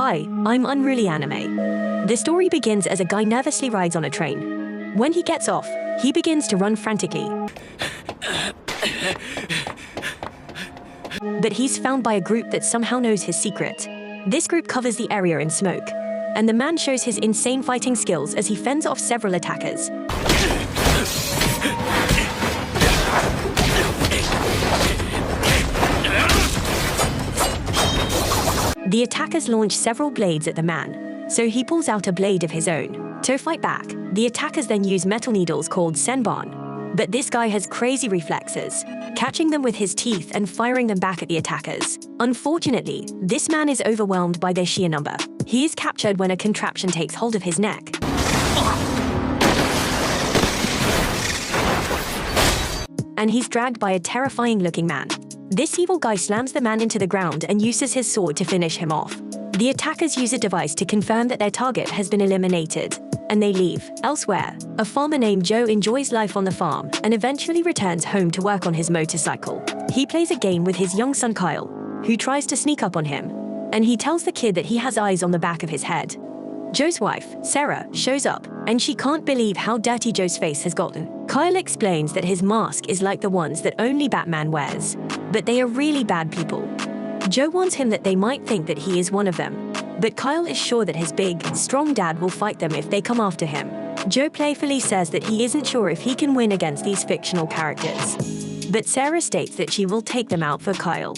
Hi, I'm Unruly Anime. The story begins as a guy nervously rides on a train. When he gets off, he begins to run frantically. But he's found by a group that somehow knows his secret. This group covers the area in smoke, and the man shows his insane fighting skills as he fends off several attackers. The attackers launch several blades at the man, so he pulls out a blade of his own. To fight back, the attackers then use metal needles called senbon. But this guy has crazy reflexes, catching them with his teeth and firing them back at the attackers. Unfortunately, this man is overwhelmed by their sheer number. He is captured when a contraption takes hold of his neck. And he's dragged by a terrifying-looking man. This evil guy slams the man into the ground and uses his sword to finish him off. The attackers use a device to confirm that their target has been eliminated, and they leave. Elsewhere, a farmer named Joe enjoys life on the farm and eventually returns home to work on his motorcycle. He plays a game with his young son Kyle, who tries to sneak up on him, and he tells the kid that he has eyes on the back of his head. Joe's wife, Sarah, shows up, and she can't believe how dirty Joe's face has gotten. Kyle explains that his mask is like the ones that only Batman wears, but they are really bad people. Joe warns him that they might think that he is one of them, but Kyle is sure that his big, strong dad will fight them if they come after him. Joe playfully says that he isn't sure if he can win against these fictional characters, but Sarah states that she will take them out for Kyle.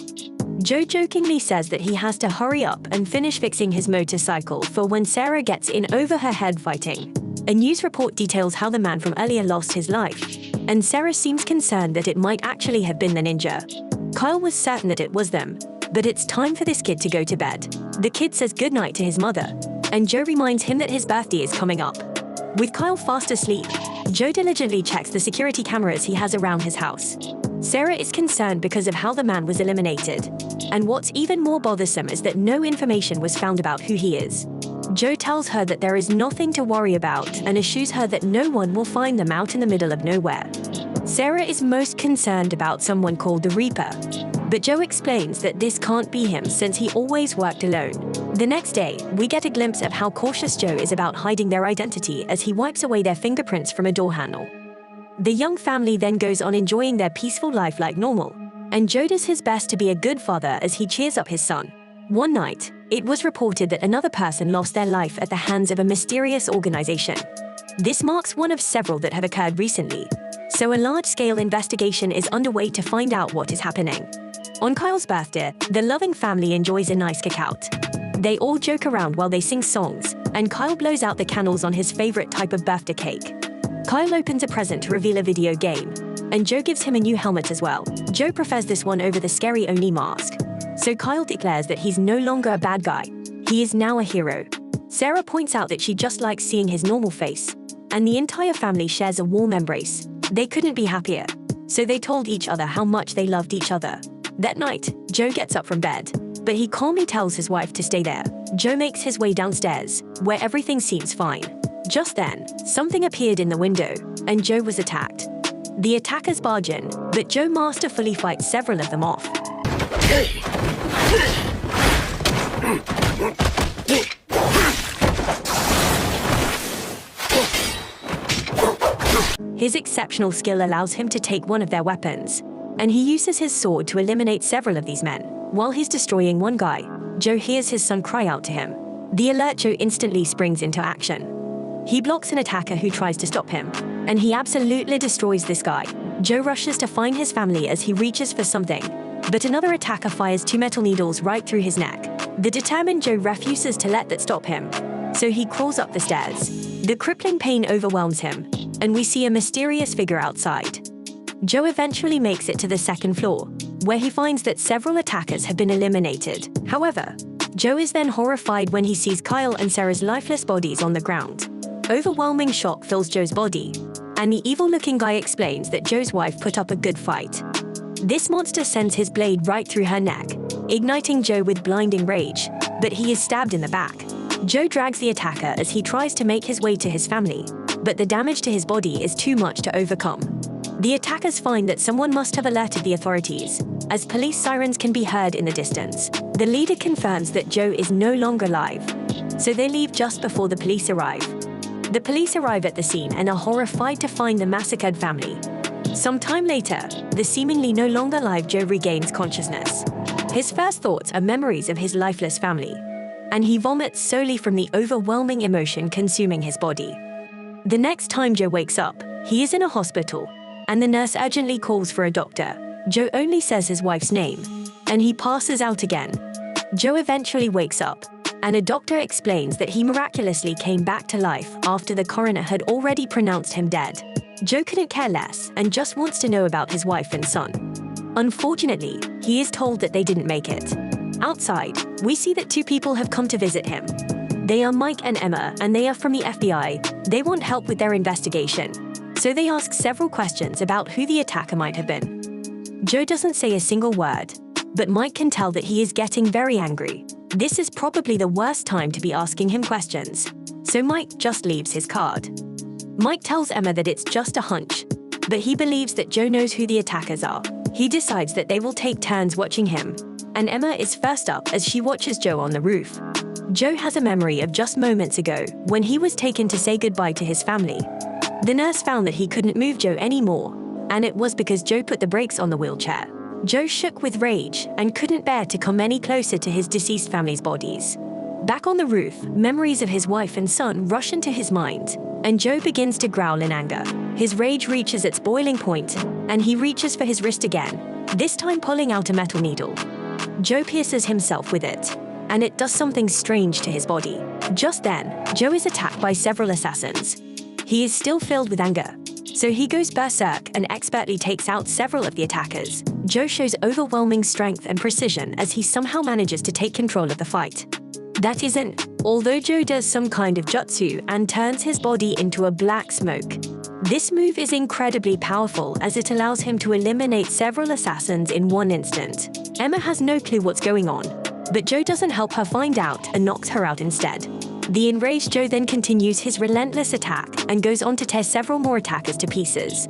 Joe jokingly says that he has to hurry up and finish fixing his motorcycle for when Sarah gets in over her head fighting. A news report details how the man from earlier lost his life, and Sarah seems concerned that it might actually have been the ninja. Kyle was certain that it was them, but it's time for this kid to go to bed. The kid says goodnight to his mother, and Joe reminds him that his birthday is coming up. With Kyle fast asleep, Joe diligently checks the security cameras he has around his house. Sarah is concerned because of how the man was eliminated, and what's even more bothersome is that no information was found about who he is. Joe tells her that there is nothing to worry about and assures her that no one will find them out in the middle of nowhere. Sarah is most concerned about someone called the Reaper, but Joe explains that this can't be him since he always worked alone. The next day, we get a glimpse of how cautious Joe is about hiding their identity as he wipes away their fingerprints from a door handle. The young family then goes on enjoying their peaceful life like normal, and Joe does his best to be a good father as he cheers up his son. One night, it was reported that another person lost their life at the hands of a mysterious organization. This marks one of several that have occurred recently, so a large-scale investigation is underway to find out what is happening. On Kyle's birthday, the loving family enjoys a nice cookout. They all joke around while they sing songs, and Kyle blows out the candles on his favorite type of birthday cake. Kyle opens a present to reveal a video game, and Joe gives him a new helmet as well. Joe prefers this one over the scary Oni mask, so Kyle declares that he's no longer a bad guy. He is now a hero. Sarah points out that she just likes seeing his normal face, and the entire family shares a warm embrace. They couldn't be happier, so they told each other how much they loved each other. That night, Joe gets up from bed, but he calmly tells his wife to stay there. Joe makes his way downstairs, where everything seems fine. Just then, something appeared in the window, and Joe was attacked. The attackers barge in, but Joe masterfully fights several of them off. His exceptional skill allows him to take one of their weapons, and he uses his sword to eliminate several of these men. While he's destroying one guy, Joe hears his son cry out to him. The alert Joe instantly springs into action. He blocks an attacker who tries to stop him, and he absolutely destroys this guy. Joe rushes to find his family as he reaches for something, but another attacker fires 2 metal needles right through his neck. The determined Joe refuses to let that stop him, so he crawls up the stairs. The crippling pain overwhelms him, and we see a mysterious figure outside. Joe eventually makes it to the 2nd floor, where he finds that several attackers have been eliminated. However, Joe is then horrified when he sees Kyle and Sarah's lifeless bodies on the ground. Overwhelming shock fills Joe's body, and the evil-looking guy explains that Joe's wife put up a good fight. This monster sends his blade right through her neck, igniting Joe with blinding rage, but he is stabbed in the back. Joe drags the attacker as he tries to make his way to his family, but the damage to his body is too much to overcome. The attackers find that someone must have alerted the authorities, as police sirens can be heard in the distance. The leader confirms that Joe is no longer alive, so they leave just before the police arrive. The police arrive at the scene and are horrified to find the massacred family. Some time later, the seemingly no longer alive Joe regains consciousness. His first thoughts are memories of his lifeless family, and he vomits solely from the overwhelming emotion consuming his body. The next time Joe wakes up, he is in a hospital, and the nurse urgently calls for a doctor. Joe only says his wife's name, and he passes out again. Joe eventually wakes up, and a doctor explains that he miraculously came back to life after the coroner had already pronounced him dead. Joe couldn't care less and just wants to know about his wife and son. Unfortunately, he is told that they didn't make it. Outside, we see that two people have come to visit him. They are Mike and Emma, and they are from the FBI. They want help with their investigation, so they ask several questions about who the attacker might have been. Joe doesn't say a single word, but Mike can tell that he is getting very angry. This is probably the worst time to be asking him questions, so Mike just leaves his card. Mike tells Emma that it's just a hunch, but he believes that Joe knows who the attackers are. He decides that they will take turns watching him, and Emma is first up as she watches Joe on the roof. Joe has a memory of just moments ago when he was taken to say goodbye to his family. The nurse found that he couldn't move Joe anymore, and it was because Joe put the brakes on the wheelchair. Joe shook with rage and couldn't bear to come any closer to his deceased family's bodies. Back on the roof, memories of his wife and son rush into his mind, and Joe begins to growl in anger. His rage reaches its boiling point, and he reaches for his wrist again, this time pulling out a metal needle. Joe pierces himself with it, and it does something strange to his body. Just then, Joe is attacked by several assassins. He is still filled with anger, so he goes berserk and expertly takes out several of the attackers. Joe shows overwhelming strength and precision as he somehow manages to take control of the fight. That isn't, although Joe does some kind of jutsu and turns his body into a black smoke. This move is incredibly powerful as it allows him to eliminate several assassins in one instant. Emma has no clue what's going on, but Joe doesn't help her find out and knocks her out instead. The enraged Joe then continues his relentless attack and goes on to tear several more attackers to pieces.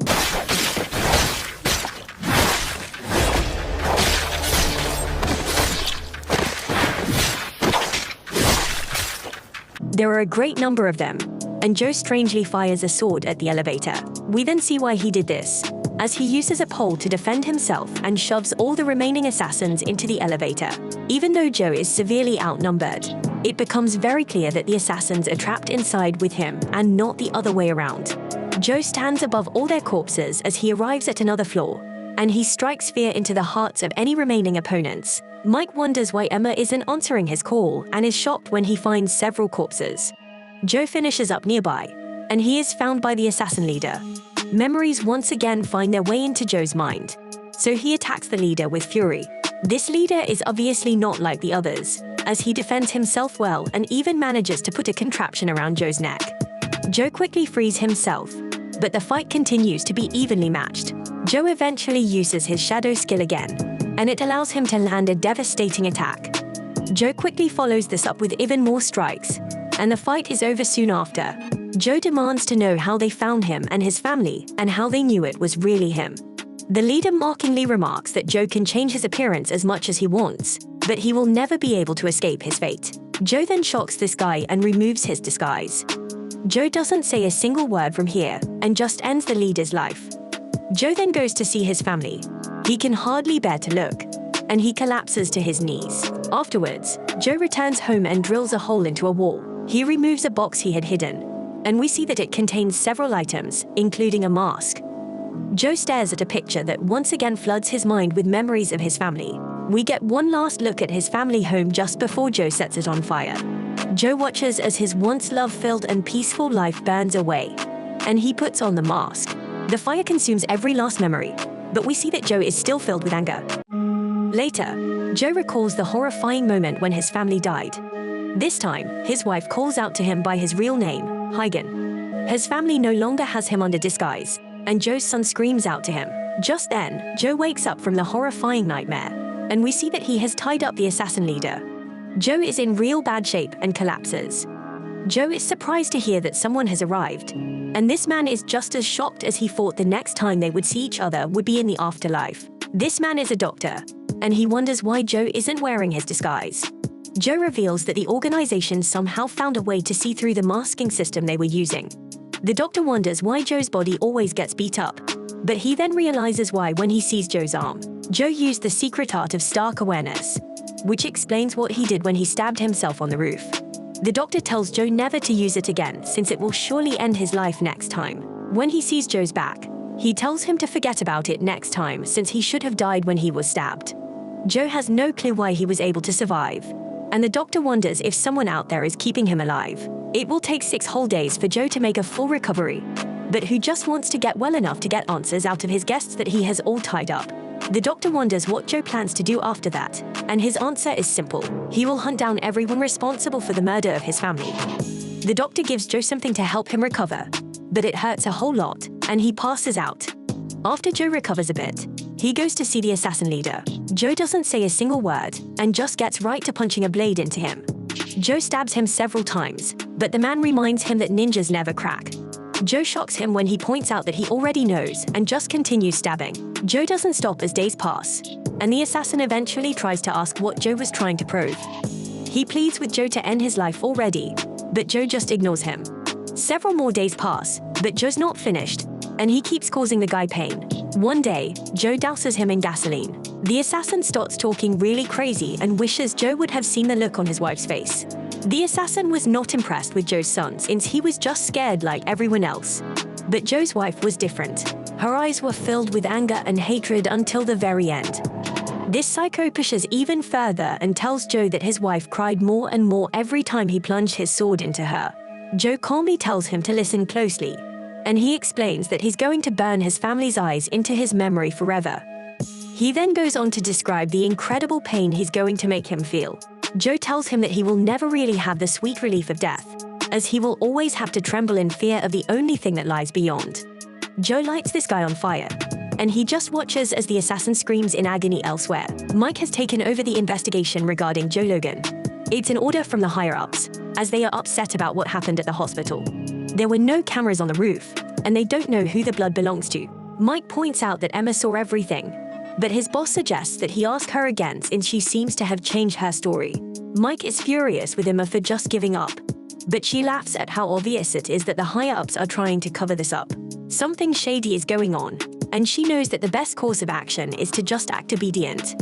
There are a great number of them, and Joe strangely fires a sword at the elevator. We then see why he did this, as he uses a pole to defend himself and shoves all the remaining assassins into the elevator. Even though Joe is severely outnumbered, it becomes very clear that the assassins are trapped inside with him and not the other way around. Joe stands above all their corpses as he arrives at another floor, and he strikes fear into the hearts of any remaining opponents. Mike wonders why Emma isn't answering his call and is shocked when he finds several corpses. Joe finishes up nearby, and he is found by the assassin leader. Memories once again find their way into Joe's mind, so he attacks the leader with fury. This leader is obviously not like the others, as he defends himself well and even manages to put a contraption around Joe's neck. Joe quickly frees himself, but the fight continues to be evenly matched. Joe eventually uses his shadow skill again, and it allows him to land a devastating attack. Joe quickly follows this up with even more strikes, and the fight is over soon after. Joe demands to know how they found him and his family, and how they knew it was really him. The leader mockingly remarks that Joe can change his appearance as much as he wants, but he will never be able to escape his fate. Joe then shocks this guy and removes his disguise. Joe doesn't say a single word from here, and just ends the leader's life. Joe then goes to see his family. He can hardly bear to look, and he collapses to his knees. Afterwards, Joe returns home and drills a hole into a wall. He removes a box he had hidden, and we see that it contains several items, including a mask. Joe stares at a picture that once again floods his mind with memories of his family. We get one last look at his family home just before Joe sets it on fire. Joe watches as his once love-filled and peaceful life burns away, and he puts on the mask. The fire consumes every last memory, but we see that Joe is still filled with anger. Later, Joe recalls the horrifying moment when his family died. This time, his wife calls out to him by his real name, Higan. His family no longer has him under disguise, and Joe's son screams out to him. Just then, Joe wakes up from the horrifying nightmare, and we see that he has tied up the assassin leader. Joe is in real bad shape and collapses. Joe is surprised to hear that someone has arrived, and this man is just as shocked as he thought the next time they would see each other would be in the afterlife. This man is a doctor, and he wonders why Joe isn't wearing his disguise. Joe reveals that the organization somehow found a way to see through the masking system they were using. The doctor wonders why Joe's body always gets beat up, but he then realizes why when he sees Joe's arm. Joe used the secret art of stark awareness, which explains what he did when he stabbed himself on the roof. The doctor tells Joe never to use it again since it will surely end his life next time. When he sees Joe's back, he tells him to forget about it next time since he should have died when he was stabbed. Joe has no clue why he was able to survive, and the doctor wonders if someone out there is keeping him alive. It will take 6 whole days for Joe to make a full recovery, but who just wants to get well enough to get answers out of his guests that he has all tied up. The doctor wonders what Joe plans to do after that, and his answer is simple. He will hunt down everyone responsible for the murder of his family. The doctor gives Joe something to help him recover, but it hurts a whole lot, and he passes out. After Joe recovers a bit, he goes to see the assassin leader. Joe doesn't say a single word, and just gets right to punching a blade into him. Joe stabs him several times, but the man reminds him that ninjas never crack. Joe shocks him when he points out that he already knows and just continues stabbing. Joe doesn't stop as days pass, and the assassin eventually tries to ask what Joe was trying to prove. He pleads with Joe to end his life already, but Joe just ignores him. Several more days pass, but Joe's not finished, and he keeps causing the guy pain. One day, Joe douses him in gasoline. The assassin starts talking really crazy and wishes Joe would have seen the look on his wife's face. The assassin was not impressed with Joe's son since he was just scared like everyone else. But Joe's wife was different. Her eyes were filled with anger and hatred until the very end. This psycho pushes even further and tells Joe that his wife cried more and more every time he plunged his sword into her. Joe calmly tells him to listen closely, and he explains that he's going to burn his family's eyes into his memory forever. He then goes on to describe the incredible pain he's going to make him feel. Joe tells him that he will never really have the sweet relief of death, as he will always have to tremble in fear of the only thing that lies beyond. Joe lights this guy on fire, and he just watches as the assassin screams in agony elsewhere. Mike has taken over the investigation regarding Joe Logan. It's an order from the higher-ups, as they are upset about what happened at the hospital. There were no cameras on the roof, and they don't know who the blood belongs to. Mike points out that Emma saw everything, but his boss suggests that he ask her again since she seems to have changed her story. Mike is furious with Emma for just giving up, but she laughs at how obvious it is that the higher-ups are trying to cover this up. Something shady is going on, and she knows that the best course of action is to just act obedient.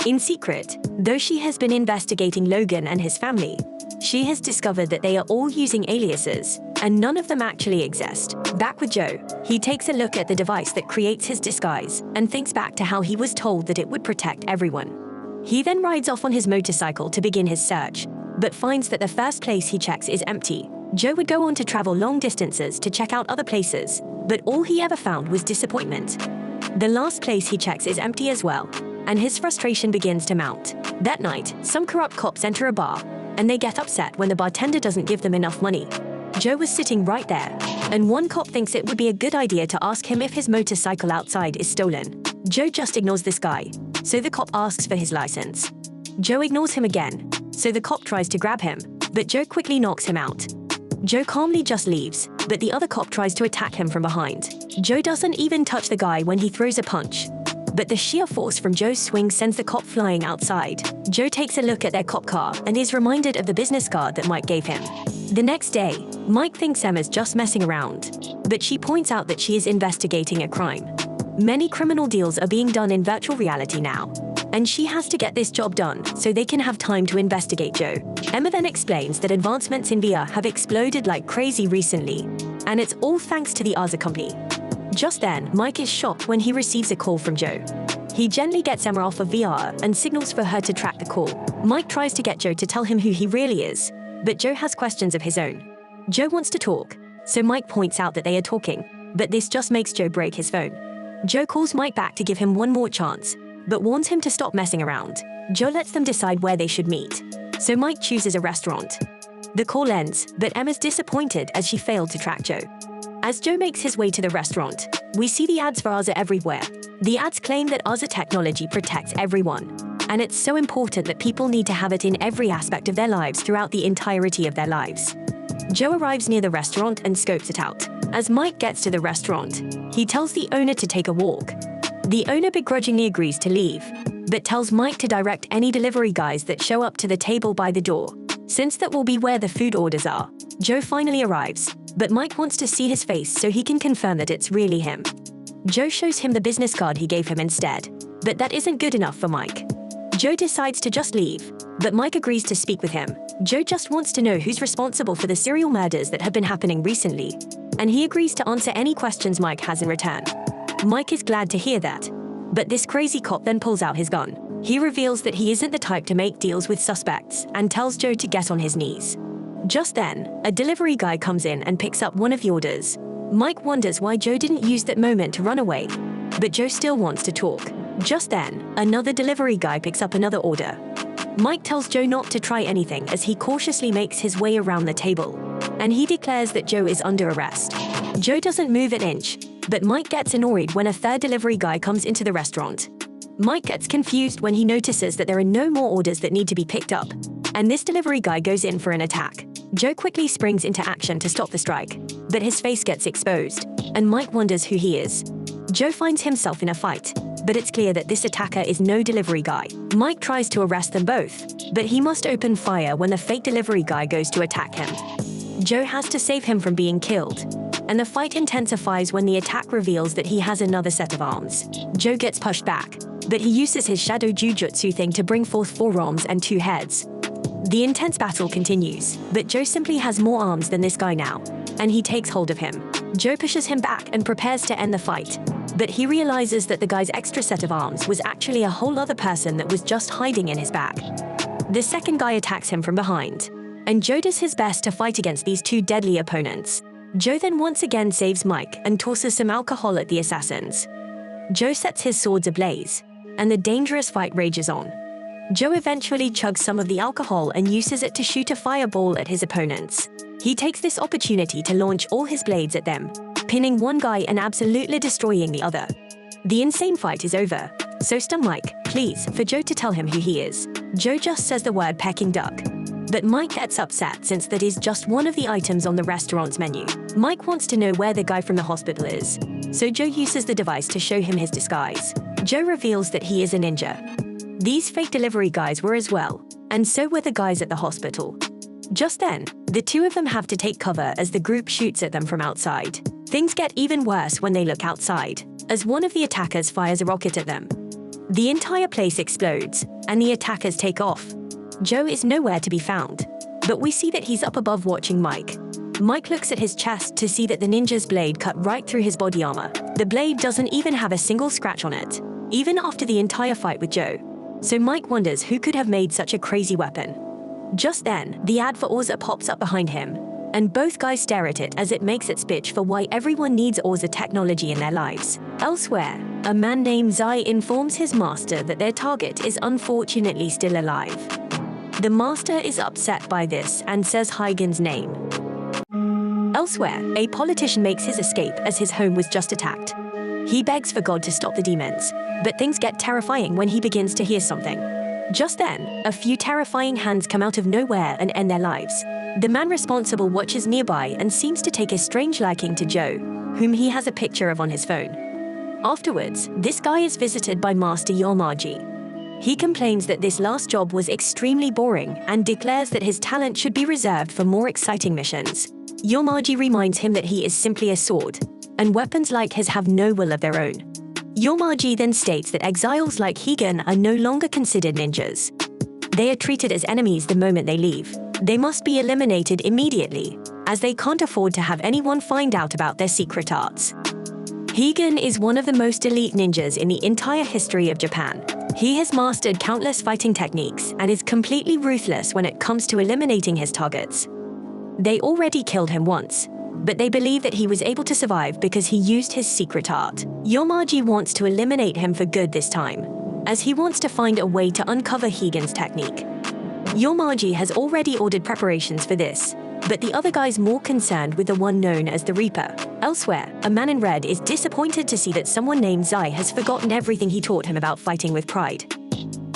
In secret, though she has been investigating Logan and his family, she has discovered that they are all using aliases, and none of them actually exist. Back with Joe, he takes a look at the device that creates his disguise and thinks back to how he was told that it would protect everyone. He then rides off on his motorcycle to begin his search, but finds that the first place he checks is empty. Joe would go on to travel long distances to check out other places, but all he ever found was disappointment. The last place he checks is empty as well, and his frustration begins to mount. That night, some corrupt cops enter a bar, and they get upset when the bartender doesn't give them enough money. Joe was sitting right there, and one cop thinks it would be a good idea to ask him if his motorcycle outside is stolen. Joe just ignores this guy, so the cop asks for his license. Joe ignores him again, so the cop tries to grab him, but Joe quickly knocks him out. Joe calmly just leaves, but the other cop tries to attack him from behind. Joe doesn't even touch the guy when he throws a punch, but the sheer force from Joe's swing sends the cop flying outside. Joe takes a look at their cop car and is reminded of the business card that Mike gave him. The next day, Mike thinks Emma's just messing around, but she points out that she is investigating a crime. Many criminal deals are being done in virtual reality now, and she has to get this job done so they can have time to investigate Joe. Emma then explains that advancements in VR have exploded like crazy recently, and it's all thanks to the AUZA company. Just then, Mike is shocked when he receives a call from Joe. He gently gets Emma off of VR and signals for her to track the call. Mike tries to get Joe to tell him who he really is, but Joe has questions of his own. Joe wants to talk, so Mike points out that they are talking, but this just makes Joe break his phone. Joe calls Mike back to give him one more chance, but warns him to stop messing around. Joe lets them decide where they should meet, so Mike chooses a restaurant. The call ends, but Emma's disappointed as she failed to track Joe. As Joe makes his way to the restaurant, we see the ads for AUZA everywhere. The ads claim that AUZA technology protects everyone, and it's so important that people need to have it in every aspect of their lives throughout the entirety of their lives. Joe arrives near the restaurant and scopes it out. As Mike gets to the restaurant, he tells the owner to take a walk. The owner begrudgingly agrees to leave, but tells Mike to direct any delivery guys that show up to the table by the door, since that will be where the food orders are. Joe finally arrives, but Mike wants to see his face so he can confirm that it's really him. Joe shows him the business card he gave him instead, but that isn't good enough for Mike. Joe decides to just leave, but Mike agrees to speak with him. Joe just wants to know who's responsible for the serial murders that have been happening recently, and he agrees to answer any questions Mike has in return. Mike is glad to hear that, but this crazy cop then pulls out his gun. He reveals that he isn't the type to make deals with suspects and tells Joe to get on his knees. Just then, a delivery guy comes in and picks up one of the orders. Mike wonders why Joe didn't use that moment to run away, but Joe still wants to talk. Just then, another delivery guy picks up another order. Mike tells Joe not to try anything as he cautiously makes his way around the table, and he declares that Joe is under arrest. Joe doesn't move an inch, but Mike gets annoyed when a third delivery guy comes into the restaurant. Mike gets confused when he notices that there are no more orders that need to be picked up, and this delivery guy goes in for an attack. Joe quickly springs into action to stop the strike, but his face gets exposed, and Mike wonders who he is. Joe finds himself in a fight, but it's clear that this attacker is no delivery guy. Mike tries to arrest them both, but he must open fire when the fake delivery guy goes to attack him. Joe has to save him from being killed, and the fight intensifies when the attack reveals that he has another set of arms. Joe gets pushed back, but he uses his shadow jujutsu thing to bring forth 4 arms and 2 heads. The intense battle continues, but Joe simply has more arms than this guy now, and he takes hold of him. Joe pushes him back and prepares to end the fight, but he realizes that the guy's extra set of arms was actually a whole other person that was just hiding in his bag. The second guy attacks him from behind, and Joe does his best to fight against these 2 deadly opponents. Joe then once again saves Mike and tosses some alcohol at the assassins. Joe sets his swords ablaze, and the dangerous fight rages on. Joe eventually chugs some of the alcohol and uses it to shoot a fireball at his opponents. He takes this opportunity to launch all his blades at them, pinning one guy and absolutely destroying the other. The insane fight is over, so stun Mike, please, for Joe to tell him who he is. Joe just says the word Peking duck, but Mike gets upset since that is just one of the items on the restaurant's menu. Mike wants to know where the guy from the hospital is, so Joe uses the device to show him his disguise. Joe reveals that he is a ninja. These fake delivery guys were as well, and so were the guys at the hospital. Just then, the 2 of them have to take cover as the group shoots at them from outside. Things get even worse when they look outside, as one of the attackers fires a rocket at them. The entire place explodes, and the attackers take off. Joe is nowhere to be found, but we see that he's up above watching Mike. Mike looks at his chest to see that the ninja's blade cut right through his body armor. The blade doesn't even have a single scratch on it, even after the entire fight with Joe. So Mike wonders who could have made such a crazy weapon. Just then, the ad for AUZA pops up behind him, and both guys stare at it as it makes its pitch for why everyone needs AUZA technology in their lives. Elsewhere, a man named Zai informs his master that their target is unfortunately still alive. The master is upset by this and says Higan's name. Elsewhere, a politician makes his escape as his home was just attacked. He begs for God to stop the demons, but things get terrifying when he begins to hear something. Just then, a few terrifying hands come out of nowhere and end their lives. The man responsible watches nearby and seems to take a strange liking to Joe, whom he has a picture of on his phone. Afterwards, this guy is visited by Master Yamaji. He complains that this last job was extremely boring and declares that his talent should be reserved for more exciting missions. Yamaji reminds him that he is simply a sword, and weapons like his have no will of their own. Yamaji then states that exiles like Higan are no longer considered ninjas. They are treated as enemies the moment they leave. They must be eliminated immediately, as they can't afford to have anyone find out about their secret arts. Higan is one of the most elite ninjas in the entire history of Japan. He has mastered countless fighting techniques and is completely ruthless when it comes to eliminating his targets. They already killed him once, but they believe that he was able to survive because he used his secret art. Yamaji wants to eliminate him for good this time, as he wants to find a way to uncover Higan's technique. Yamaji has already ordered preparations for this, but the other guy's more concerned with the one known as the Reaper. Elsewhere, a man in red is disappointed to see that someone named Zai has forgotten everything he taught him about fighting with pride.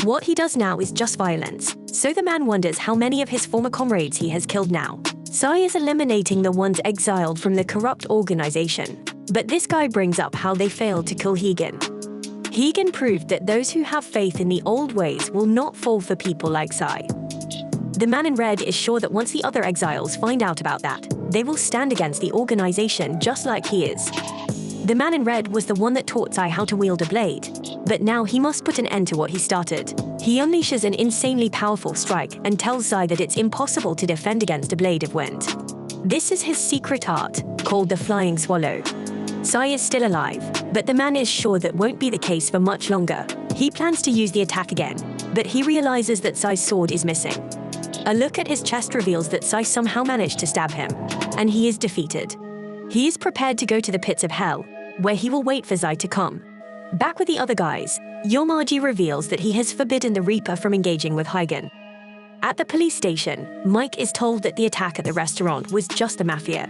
What he does now is just violence, so the man wonders how many of his former comrades he has killed now. Sai is eliminating the ones exiled from the corrupt organization, but this guy brings up how they failed to kill Higan. Higan proved that those who have faith in the old ways will not fall for people like Sai. The man in red is sure that once the other exiles find out about that, they will stand against the organization just like he is. The man in red was the one that taught Sai how to wield a blade, but now he must put an end to what he started. He unleashes an insanely powerful strike and tells Sai that it's impossible to defend against a blade of wind. This is his secret art, called the flying swallow. Sai is still alive, but the man is sure that won't be the case for much longer. He plans to use the attack again, but he realizes that Sai's sword is missing. A look at his chest reveals that Sai somehow managed to stab him, and he is defeated. He is prepared to go to the pits of hell, where he will wait for Sai to come. Back with the other guys, Yamaji reveals that he has forbidden the Reaper from engaging with Higan. At the police station, Mike is told that the attack at the restaurant was just the mafia.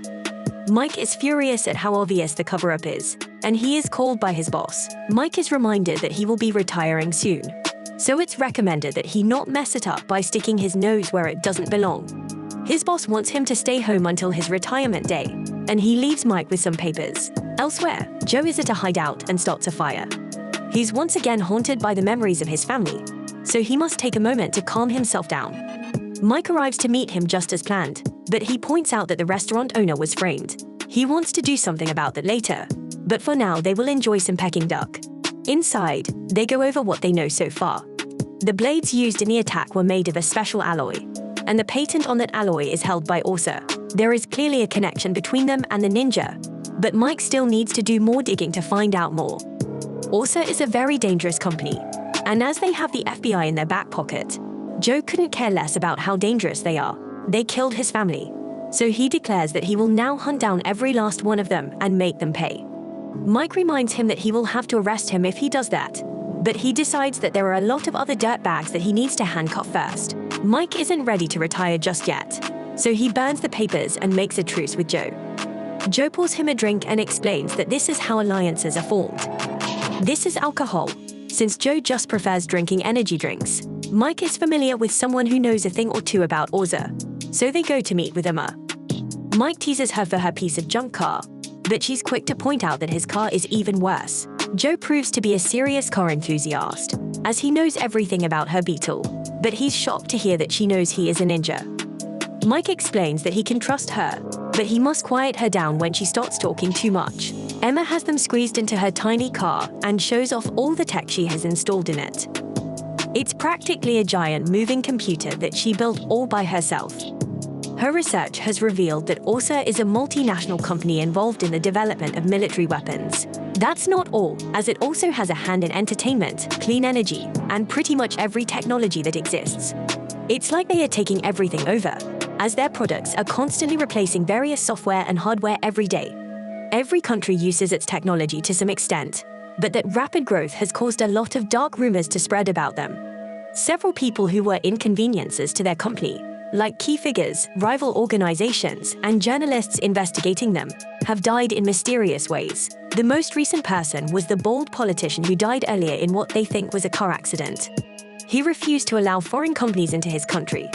Mike is furious at how obvious the cover-up is, and he is called by his boss. Mike is reminded that he will be retiring soon, so it's recommended that he not mess it up by sticking his nose where it doesn't belong. His boss wants him to stay home until his retirement day, and he leaves Mike with some papers. Elsewhere, Joe is at a hideout and starts a fire. He's once again haunted by the memories of his family, so he must take a moment to calm himself down. Mike arrives to meet him just as planned, but he points out that the restaurant owner was framed. He wants to do something about that later, but for now they will enjoy some Peking duck. Inside, they go over what they know so far. The blades used in the attack were made of a special alloy, and the patent on that alloy is held by AUZA. There is clearly a connection between them and the ninja, but Mike still needs to do more digging to find out more. AUZA is a very dangerous company, and as they have the FBI in their back pocket, Joe couldn't care less about how dangerous they are. They killed his family, so he declares that he will now hunt down every last one of them and make them pay. Mike reminds him that he will have to arrest him if he does that, but he decides that there are a lot of other dirtbags that he needs to handcuff first. Mike isn't ready to retire just yet, so he burns the papers and makes a truce with Joe. Joe pours him a drink and explains that this is how alliances are formed. This is alcohol, since Joe just prefers drinking energy drinks. Mike is familiar with someone who knows a thing or two about AUZA, so they go to meet with Emma. Mike teases her for her piece of junk car, but she's quick to point out that his car is even worse. Joe proves to be a serious car enthusiast, as he knows everything about her Beetle, but he's shocked to hear that she knows he is a ninja. Mike explains that he can trust her, but he must quiet her down when she starts talking too much. Emma has them squeezed into her tiny car and shows off all the tech she has installed in it. It's practically a giant moving computer that she built all by herself. Her research has revealed that AUZA is a multinational company involved in the development of military weapons. That's not all, as it also has a hand in entertainment, clean energy, and pretty much every technology that exists. It's like they are taking everything over, as their products are constantly replacing various software and hardware every day. Every country uses its technology to some extent, but that rapid growth has caused a lot of dark rumors to spread about them. Several people who were inconveniences to their company, like key figures, rival organizations, and journalists investigating them, have died in mysterious ways. The most recent person was the bald politician who died earlier in what they think was a car accident. He refused to allow foreign companies into his country,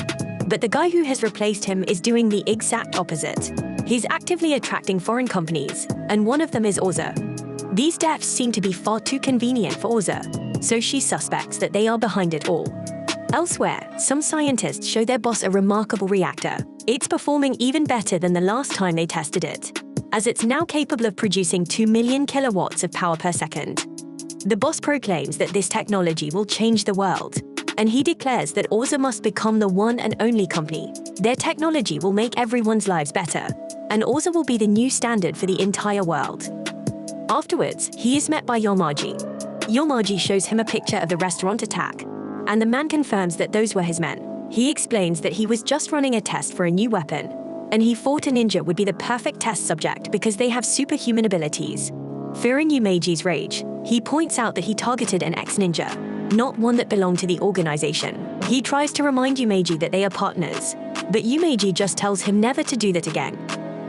but the guy who has replaced him is doing the exact opposite. He's actively attracting foreign companies, and one of them is AUZA. These deaths seem to be far too convenient for AUZA, so she suspects that they are behind it all. Elsewhere, some scientists show their boss a remarkable reactor. It's performing even better than the last time they tested it, as it's now capable of producing 2 million kilowatts of power per second. The boss proclaims that this technology will change the world, and he declares that AUZA must become the one and only company. Their technology will make everyone's lives better, and AUZA will be the new standard for the entire world. Afterwards, he is met by Yamaji. Yamaji shows him a picture of the restaurant attack, and the man confirms that those were his men. He explains that he was just running a test for a new weapon, and he thought a ninja would be the perfect test subject because they have superhuman abilities. Fearing Yamaji's rage, he points out that he targeted an ex-ninja, not one that belonged to the organization. He tries to remind Yamaji that they are partners, but Yamaji just tells him never to do that again.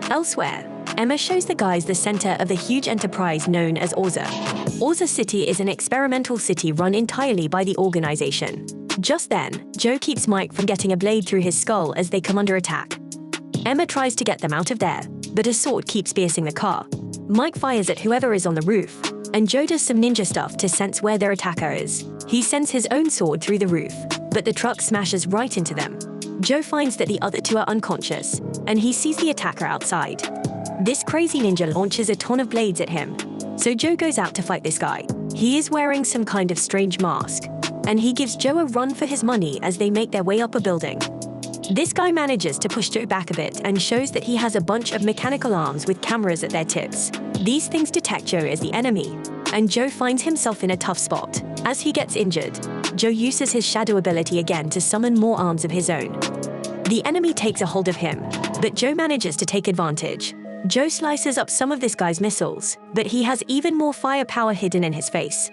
Elsewhere, Emma shows the guys the center of the huge enterprise known as AUZA. AUZA City is an experimental city run entirely by the organization. Just then, Joe keeps Mike from getting a blade through his skull as they come under attack. Emma tries to get them out of there, but a sword keeps piercing the car. Mike fires at whoever is on the roof, and Joe does some ninja stuff to sense where their attacker is. He sends his own sword through the roof, but the truck smashes right into them. Joe finds that the other two are unconscious, and he sees the attacker outside. This crazy ninja launches a ton of blades at him, so Joe goes out to fight this guy. He is wearing some kind of strange mask, and he gives Joe a run for his money as they make their way up a building. This guy manages to push Joe back a bit and shows that he has a bunch of mechanical arms with cameras at their tips. These things detect Joe as the enemy, and Joe finds himself in a tough spot. As he gets injured, Joe uses his shadow ability again to summon more arms of his own. The enemy takes a hold of him, but Joe manages to take advantage. Joe slices up some of this guy's missiles, but he has even more firepower hidden in his face.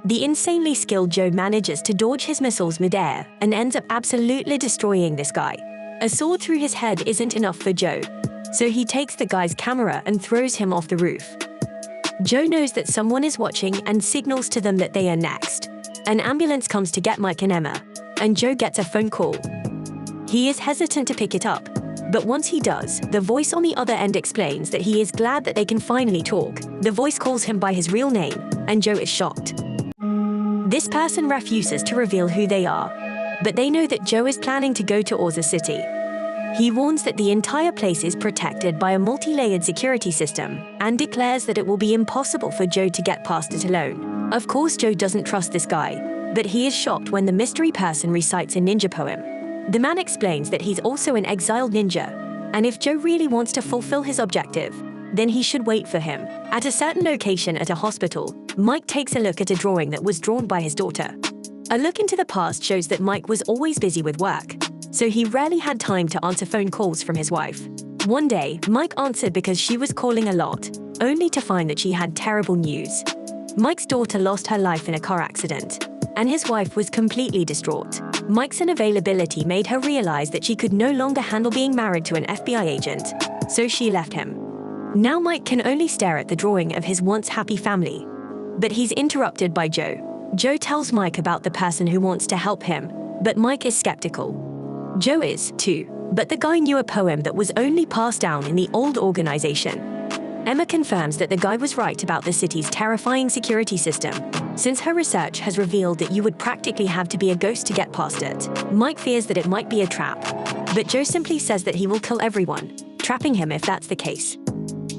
The insanely skilled Joe manages to dodge his missiles midair and ends up absolutely destroying this guy. A sword through his head isn't enough for Joe, so he takes the guy's camera and throws him off the roof. Joe knows that someone is watching and signals to them that they are next. An ambulance comes to get Mike and Emma, and Joe gets a phone call. He is hesitant to pick it up, but once he does, the voice on the other end explains that he is glad that they can finally talk. The voice calls him by his real name, and Joe is shocked. This person refuses to reveal who they are, but they know that Joe is planning to go to AUZA City. He warns that the entire place is protected by a multi-layered security system and declares that it will be impossible for Joe to get past it alone. Of course, Joe doesn't trust this guy, but he is shocked when the mystery person recites a ninja poem. The man explains that he's also an exiled ninja, and if Joe really wants to fulfill his objective, then he should wait for him. At a certain location at a hospital, Mike takes a look at a drawing that was drawn by his daughter. A look into the past shows that Mike was always busy with work, so he rarely had time to answer phone calls from his wife. One day, Mike answered because she was calling a lot, only to find that she had terrible news. Mike's daughter lost her life in a car accident, and his wife was completely distraught. Mike's unavailability made her realize that she could no longer handle being married to an FBI agent, so she left him. Now Mike can only stare at the drawing of his once happy family, but he's interrupted by Joe. Joe tells Mike about the person who wants to help him, but Mike is skeptical. Joe is, too, but the guy knew a poem that was only passed down in the old organization. Emma confirms that the guy was right about the city's terrifying security system, since her research has revealed that you would practically have to be a ghost to get past it. Mike fears that it might be a trap, but Joe simply says that he will kill everyone, trapping him if that's the case.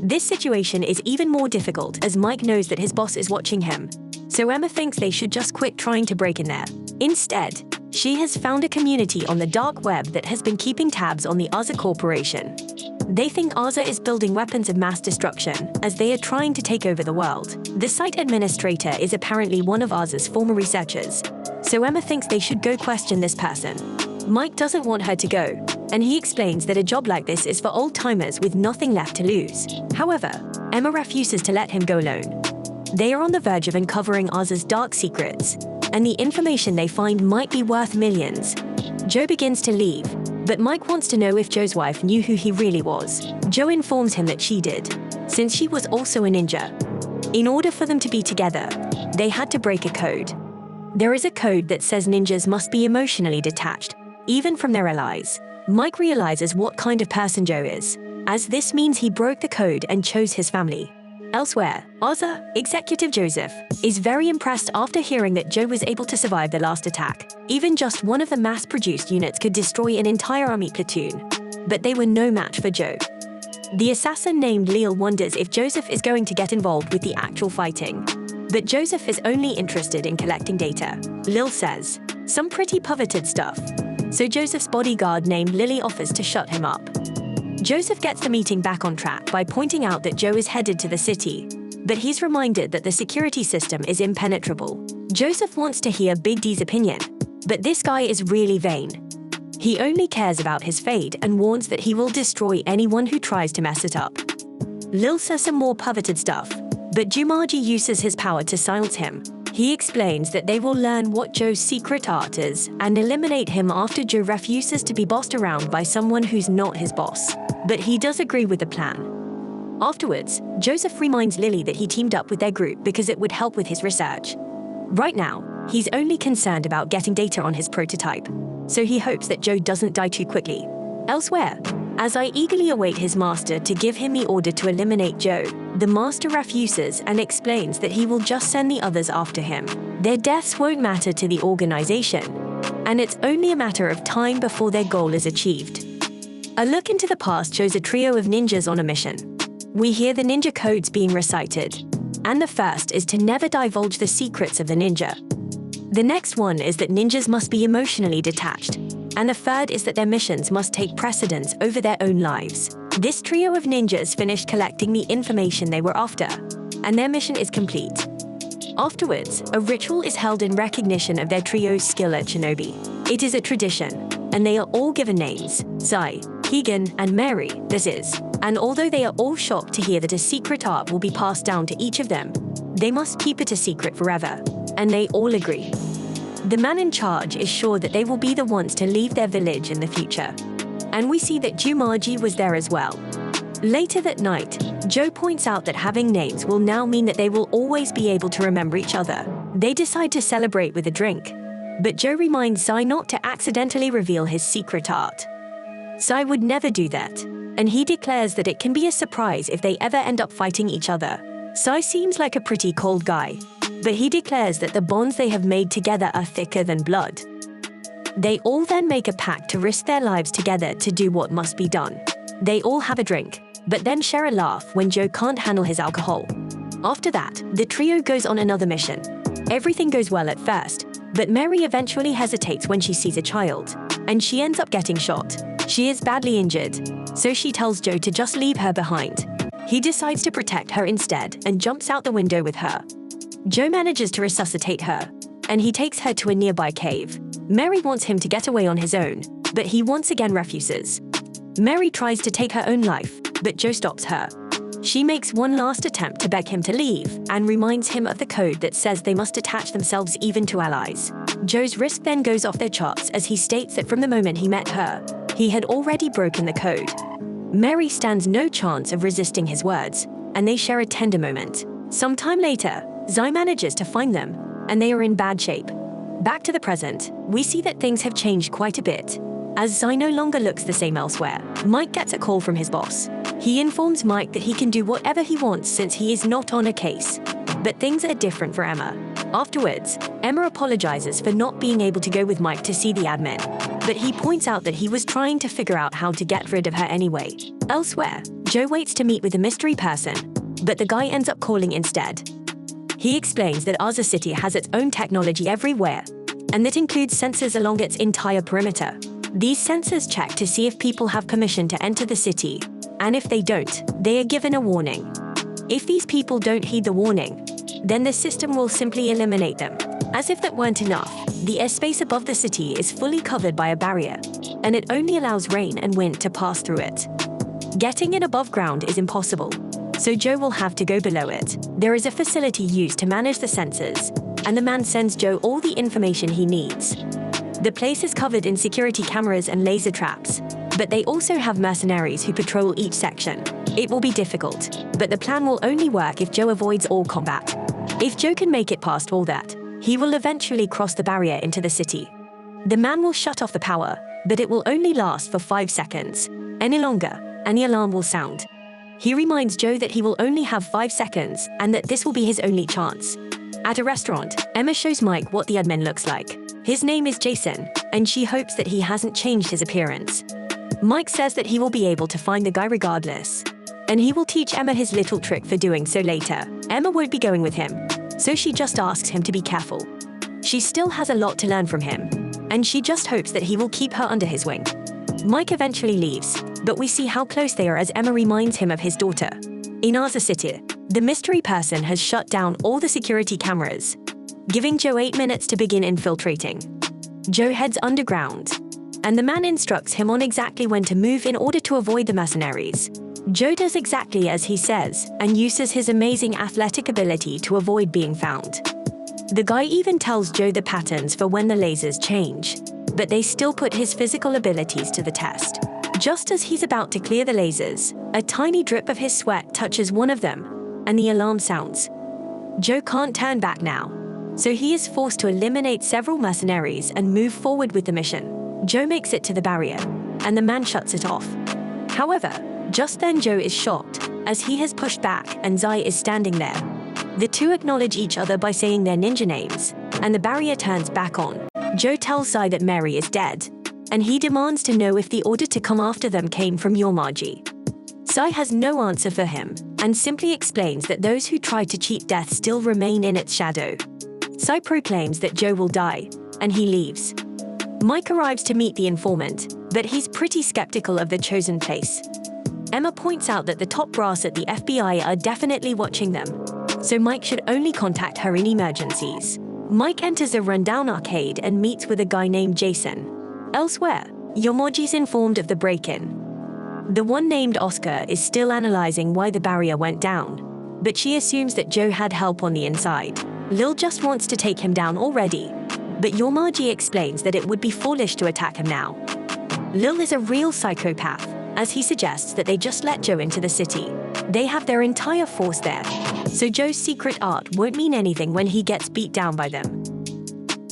This situation is even more difficult as Mike knows that his boss is watching him, so Emma thinks they should just quit trying to break in there. Instead, she has found a community on the dark web that has been keeping tabs on the AUZA Corporation. They think AUZA is building weapons of mass destruction as they are trying to take over the world. The site administrator is apparently one of AUZA's former researchers, so Emma thinks they should go question this person. Mike doesn't want her to go, and he explains that a job like this is for old-timers with nothing left to lose. However, Emma refuses to let him go alone. They are on the verge of uncovering AUZA's dark secrets, and the information they find might be worth millions. Joe begins to leave, but Mike wants to know if Joe's wife knew who he really was. Joe informs him that she did, since she was also a ninja. In order for them to be together, they had to break a code. There is a code that says ninjas must be emotionally detached, even from their allies. Mike realizes what kind of person Joe is, as this means he broke the code and chose his family. Elsewhere, AUZA Executive Joseph is very impressed after hearing that Joe was able to survive the last attack. Even just one of the mass-produced units could destroy an entire army platoon, but they were no match for Joe. The assassin named Leal wonders if Joseph is going to get involved with the actual fighting, but Joseph is only interested in collecting data. Leal says, some pretty coveted stuff, so Joseph's bodyguard named Lily offers to shut him up. Joseph gets the meeting back on track by pointing out that Joe is headed to the city, but he's reminded that the security system is impenetrable. Joseph wants to hear Big D's opinion, but this guy is really vain. He only cares about his fate and warns that he will destroy anyone who tries to mess it up. Lil says some more coveted stuff, but Yamaji uses his power to silence him. He explains that they will learn what Joe's secret art is and eliminate him after Joe refuses to be bossed around by someone who's not his boss. But he does agree with the plan. Afterwards, Joseph reminds Lily that he teamed up with their group because it would help with his research. Right now, he's only concerned about getting data on his prototype, so he hopes that Joe doesn't die too quickly. Elsewhere, As I eagerly await his master to give him the order to eliminate Joe, the master refuses and explains that he will just send the others after him. Their deaths won't matter to the organization, and it's only a matter of time before their goal is achieved. A look into the past shows a trio of ninjas on a mission. We hear the ninja codes being recited, and the first is to never divulge the secrets of the ninja. The next one is that ninjas must be emotionally detached, and the third is that their missions must take precedence over their own lives. This trio of ninjas finished collecting the information they were after, and their mission is complete. Afterwards, a ritual is held in recognition of their trio's skill at shinobi. It is a tradition, and they are all given names: Sai, Higan, and Mary, and although they are all shocked to hear that a secret art will be passed down to each of them, they must keep it a secret forever, and they all agree. The man in charge is sure that they will be the ones to leave their village in the future. And we see that Yamaji was there as well. Later that night, Joe points out that having names will now mean that they will always be able to remember each other. They decide to celebrate with a drink, but Joe reminds Sai not to accidentally reveal his secret art. Sai would never do that, and he declares that it can be a surprise if they ever end up fighting each other. Sai seems like a pretty cold guy, but he declares that the bonds they have made together are thicker than blood. They all then make a pact to risk their lives together to do what must be done. They all have a drink, but then share a laugh when Joe can't handle his alcohol. After that, the trio goes on another mission. Everything goes well at first, but Mary eventually hesitates when she sees a child, and she ends up getting shot. She is badly injured, so she tells Joe to just leave her behind. He decides to protect her instead and jumps out the window with her. Joe manages to resuscitate her, and he takes her to a nearby cave. Mary wants him to get away on his own, but he once again refuses. Mary tries to take her own life, but Joe stops her. She makes one last attempt to beg him to leave and reminds him of the code that says they must attach themselves even to allies. Joe's risk then goes off their charts as he states that from the moment he met her, he had already broken the code. Mary stands no chance of resisting his words, and they share a tender moment. Sometime later, Zai manages to find them, and they are in bad shape. Back to the present, we see that things have changed quite a bit, as Zai no longer looks the same elsewhere. Mike gets a call from his boss. He informs Mike that he can do whatever he wants since he is not on a case. But things are different for Emma. Afterwards, Emma apologizes for not being able to go with Mike to see the admin, but he points out that he was trying to figure out how to get rid of her anyway. Elsewhere, Joe waits to meet with a mystery person, but the guy ends up calling instead. He explains that AUZA City has its own technology everywhere, and that includes sensors along its entire perimeter. These sensors check to see if people have permission to enter the city, and if they don't, they are given a warning. If these people don't heed the warning, then the system will simply eliminate them. As if that weren't enough, the airspace above the city is fully covered by a barrier, and it only allows rain and wind to pass through it. Getting in above ground is impossible, so Joe will have to go below it. There is a facility used to manage the sensors, and the man sends Joe all the information he needs. The place is covered in security cameras and laser traps, but they also have mercenaries who patrol each section. It will be difficult, but the plan will only work if Joe avoids all combat. If Joe can make it past all that, he will eventually cross the barrier into the city. The man will shut off the power, but it will only last for 5 seconds. Any longer, and the alarm will sound. He reminds Joe that he will only have 5 seconds and that this will be his only chance. At a restaurant, Emma shows Mike what the admin looks like. His name is Jason, and she hopes that he hasn't changed his appearance. Mike says that he will be able to find the guy regardless, and he will teach Emma his little trick for doing so later. Emma won't be going with him, so she just asks him to be careful. She still has a lot to learn from him, and she just hopes that he will keep her under his wing. Mike eventually leaves, but we see how close they are as Emma reminds him of his daughter. In AUZA City, the mystery person has shut down all the security cameras, giving Joe 8 minutes to begin infiltrating. Joe heads underground, and the man instructs him on exactly when to move in order to avoid the mercenaries. Joe does exactly as he says, and uses his amazing athletic ability to avoid being found. The guy even tells Joe the patterns for when the lasers change, but they still put his physical abilities to the test. Just as he's about to clear the lasers, a tiny drip of his sweat touches one of them, and the alarm sounds. Joe can't turn back now, so he is forced to eliminate several mercenaries and move forward with the mission. Joe makes it to the barrier, and the man shuts it off. However, just then Joe is shocked, as he has pushed back and Zai is standing there. The two acknowledge each other by saying their ninja names, and the barrier turns back on. Joe tells Zai that Mary is dead, and he demands to know if the order to come after them came from Yamaji. Zai has no answer for him, and simply explains that those who try to cheat death still remain in its shadow. Zai proclaims that Joe will die, and he leaves. Mike arrives to meet the informant, but he's pretty skeptical of the chosen place. Emma points out that the top brass at the FBI are definitely watching them, so Mike should only contact her in emergencies. Mike enters a rundown arcade and meets with a guy named Jason. Elsewhere, Yamaji's informed of the break-in. The one named Oscar is still analyzing why the barrier went down, but she assumes that Joe had help on the inside. Lil just wants to take him down already, but Yamaji explains that it would be foolish to attack him now. Lil is a real psychopath, as he suggests that they just let Joe into the city. They have their entire force there, so Joe's secret art won't mean anything when he gets beat down by them.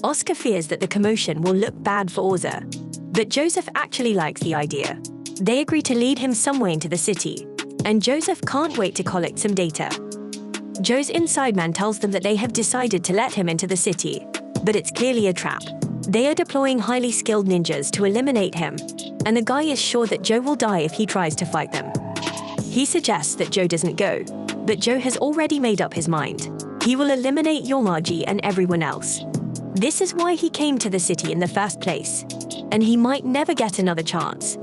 Oscar fears that the commotion will look bad for AUZA, but Joseph actually likes the idea. They agree to lead him somewhere into the city, and Joseph can't wait to collect some data. Joe's inside man tells them that they have decided to let him into the city, but it's clearly a trap. They are deploying highly skilled ninjas to eliminate him, and the guy is sure that Joe will die if he tries to fight them. He suggests that Joe doesn't go, but Joe has already made up his mind. He will eliminate Yamaji and everyone else. This is why he came to the city in the first place, and he might never get another chance.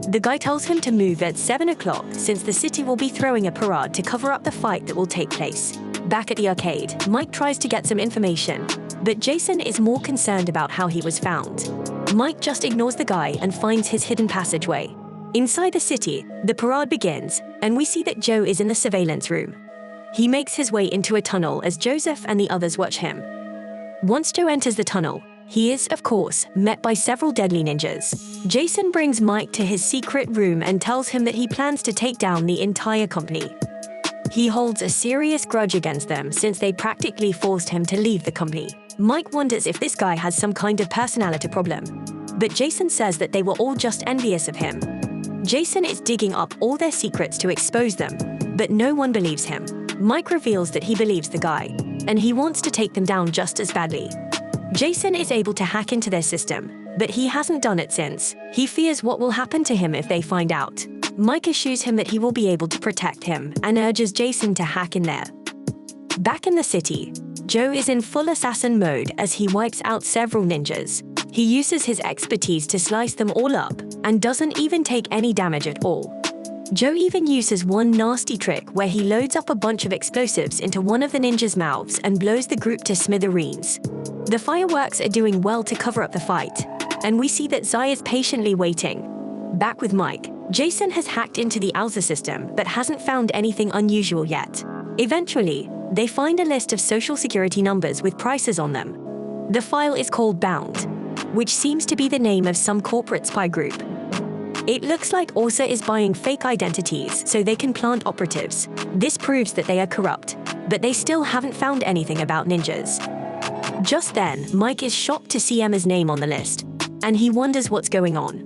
The guy tells him to move at 7 o'clock since the city will be throwing a parade to cover up the fight that will take place. Back at the arcade, Mike tries to get some information, but Jason is more concerned about how he was found. Mike just ignores the guy and finds his hidden passageway. Inside the city, the parade begins, and we see that Joe is in the surveillance room. He makes his way into a tunnel as Joseph and the others watch him. Once Joe enters the tunnel, he is, of course, met by several deadly ninjas. Jason brings Mike to his secret room and tells him that he plans to take down the entire company. He holds a serious grudge against them since they practically forced him to leave the company. Mike wonders if this guy has some kind of personality problem, but Jason says that they were all just envious of him. Jason is digging up all their secrets to expose them, but no one believes him. Mike reveals that he believes the guy, and he wants to take them down just as badly. Jason is able to hack into their system, but he hasn't done it since. He fears what will happen to him if they find out. Mike assures him that he will be able to protect him and urges Jason to hack in there. Back in the city, Joe is in full assassin mode as he wipes out several ninjas. He uses his expertise to slice them all up and doesn't even take any damage at all. Joe even uses one nasty trick where he loads up a bunch of explosives into one of the ninjas' mouths and blows the group to smithereens. The fireworks are doing well to cover up the fight, and we see that Zai is patiently waiting. Back with Mike, Jason has hacked into the AUZA system but hasn't found anything unusual yet. Eventually, they find a list of social security numbers with prices on them. The file is called Bound, which seems to be the name of some corporate spy group. It looks like AUZA is buying fake identities so they can plant operatives. This proves that they are corrupt, but they still haven't found anything about ninjas. Just then, Mike is shocked to see Emma's name on the list, and he wonders what's going on.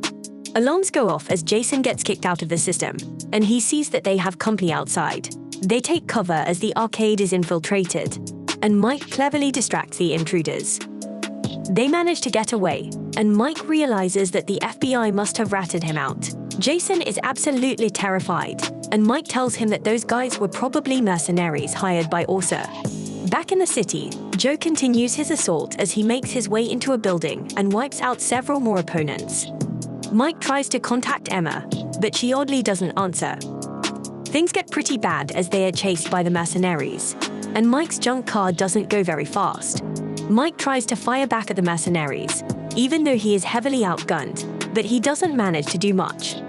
Alarms go off as Jason gets kicked out of the system, and he sees that they have company outside. They take cover as the arcade is infiltrated, and Mike cleverly distracts the intruders. They manage to get away, and Mike realizes that the FBI must have ratted him out. Jason is absolutely terrified, and Mike tells him that those guys were probably mercenaries hired by AUZA. Back in the city, Joe continues his assault as he makes his way into a building and wipes out several more opponents. Mike tries to contact Emma, but she oddly doesn't answer. Things get pretty bad as they are chased by the mercenaries, and Mike's junk car doesn't go very fast. Mike tries to fire back at the mercenaries, even though he is heavily outgunned, but he doesn't manage to do much.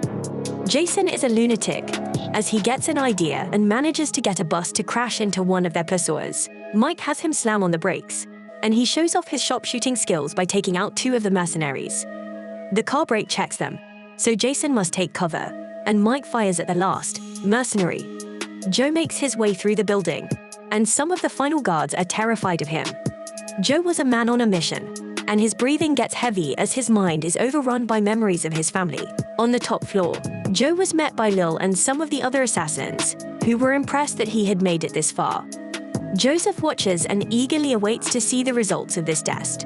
Jason is a lunatic, as he gets an idea and manages to get a bus to crash into one of their pursuers. Mike has him slam on the brakes, and he shows off his sharpshooting skills by taking out two of the mercenaries. The car brake checks them, so Jason must take cover, and Mike fires at the last mercenary. Joe makes his way through the building, and some of the final guards are terrified of him. Joe was a man on a mission, and his breathing gets heavy as his mind is overrun by memories of his family. On the top floor, Joe was met by Lil and some of the other assassins, who were impressed that he had made it this far. Joseph watches and eagerly awaits to see the results of this test.